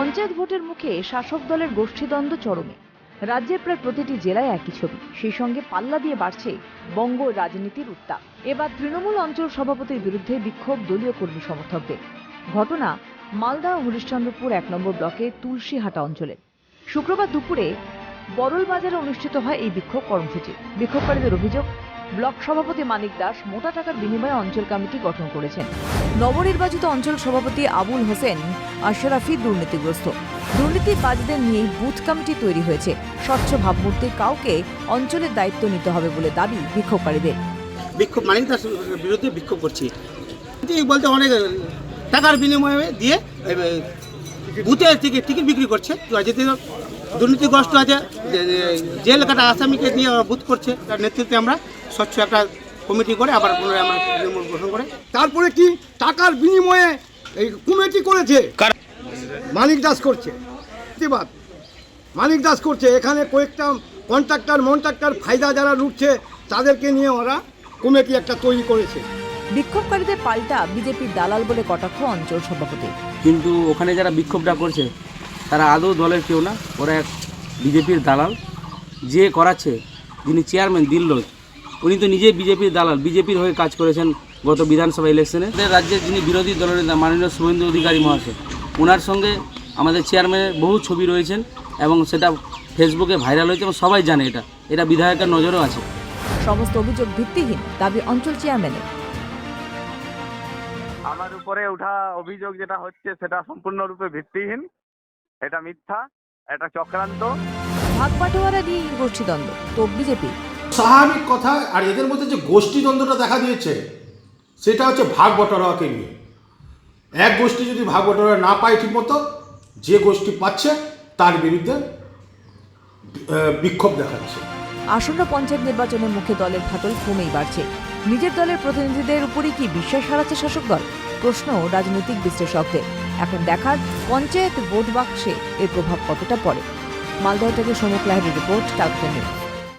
পঞ্চায়েত ভোটের মুখে শাসক দলের গোষ্ঠীদ্বন্দ্ব চরমে। রাজ্যের প্রায় প্রতিটি জেলায় একই ছবি, সেই সঙ্গে পাল্লা দিয়ে বাড়ছে বঙ্গ রাজনীতির উত্তাপ। এবার তৃণমূল অঞ্চল সভাপতির বিরুদ্ধে বিক্ষোভ দলীয় কর্মী সমর্থকদের। ঘটনা মালদা হরিশ্চন্দ্রপুর 1 নম্বর ব্লকের তুলসীহাটা অঞ্চলে। শুক্রবার দুপুরে বরল বাজারে অনুষ্ঠিত হয় এই বিক্ষোভ কর্মসূচি। বিক্ষোভকারীদের অভিযোগ, ব্লক সভাপতি মানিক দাস মোটা টাকার বিনিময়ে অঞ্চল কমিটি গঠন করেছেন। নবনির্বাচিত অঞ্চল সভাপতি আবুল হোসেন আশরাফি দুর্নীতিগ্রস্ত। দুর্নীতিবাজদের নিয়েই বুথ কমিটি তৈরি হয়েছে। স্বচ্ছ ভাবমূর্তি কাউকে অঞ্চলের দায়িত্ব নিতে হবে বলে দাবি বিক্ষোভকারীদের। বিক্ষোভ মানিক দাস বিরুদ্ধে বিক্ষোভ করছি বলতে অনেক টাকার বিনিময়ে দিয়ে বুথে টিকিট বিক্রি করছে। দুর্নীতিগ্রস্ত আছে, জেল কাটা আসামিকে দিয়ে বুথ করছে। তার নেতৃত্বে আমরা স্বচ্ছ একটা কমিটি করে আবার পুনরায় আমরা তৃণমূল গঠন করে। তারপরে কি টাকার বিনিময়ে এই কমিটি করেছে, মানিক দাস করছে। মানিক দাস করছে, এখানে কয়েকটা কন্ট্রাক্টর ফায়দা যারা লুটছে তাদেরকে নিয়ে ওরা কমিটি একটা তৈরি করেছে। বিক্ষোভকারীদের পাল্টা বিজেপির দালাল বলে কটাক্ষ অঞ্চল সভাপতি। কিন্তু ওখানে যারা বিক্ষোভটা করছে তারা আদৌ দলের কেউ না, ওরা এক বিজেপির দালাল। যে করাচ্ছে, যিনি চেয়ারম্যান দিল্লোজ, উনি তো নিজে বিজেপির দালাল, বিজেপির হয়ে কাজ করেছেন গত বিধানসভা ইলেকশনে। রাজ্যের যিনি বিরোধী দলের নেতা মাননীয় শুভেন্দু অধিকারী মহাশয়, ওনার সঙ্গে আমাদের চেয়ারম্যানের বহু ছবি রয়েছেন এবং সেটা ফেসবুকে ভাইরাল হয়েছে এবং সবাই জানে এটা বিধায়কের নজরেও আছে। সমস্ত অভিযোগ ভিত্তিহীন দাবি অঞ্চল চেয়ারম্যানের। আমার উপরে ওঠা অভিযোগ যেটা হচ্ছে সেটা সম্পূর্ণরূপে ভিত্তিহীন, এটা মিথ্যা, এটা চক্রান্ত। ভাগ বাটোয়ারা নিয়ে গোষ্ঠীদ্বন্দ্ব তো বিজেপি স্বাভাবিক কথা। আর এদের মধ্যে যে গোষ্ঠীদ্বন্দ্বটা দেখা দিয়েছে সেটা হচ্ছে ভাগ বটোয়ারাকে নিয়ে। এক গোষ্ঠী যদি ভাগ বটোয়ারা না পায় ঠিকমতো, যে গোষ্ঠী পাচ্ছে তার বিরুদ্ধে বিক্ষোভ দেখাচ্ছে। আসন্ন পঞ্চায়েত নির্বাচনের মুখে দলের ফাটল ক্রমেই বাড়ছে। নিজের দলের প্রতিনিধিদের উপরই কি বিশ্বাস হারাচ্ছে শাসক দল? প্রশ্ন রাজনৈতিক বিশ্লেষকদের। এখন দেখার পঞ্চায়েত ভোট বাক্সে এর প্রভাব কতটা পড়ে। মালদহ থেকে সমুখ লাহিড়ীর রিপোর্ট, ক্যালকাটা নিউজ।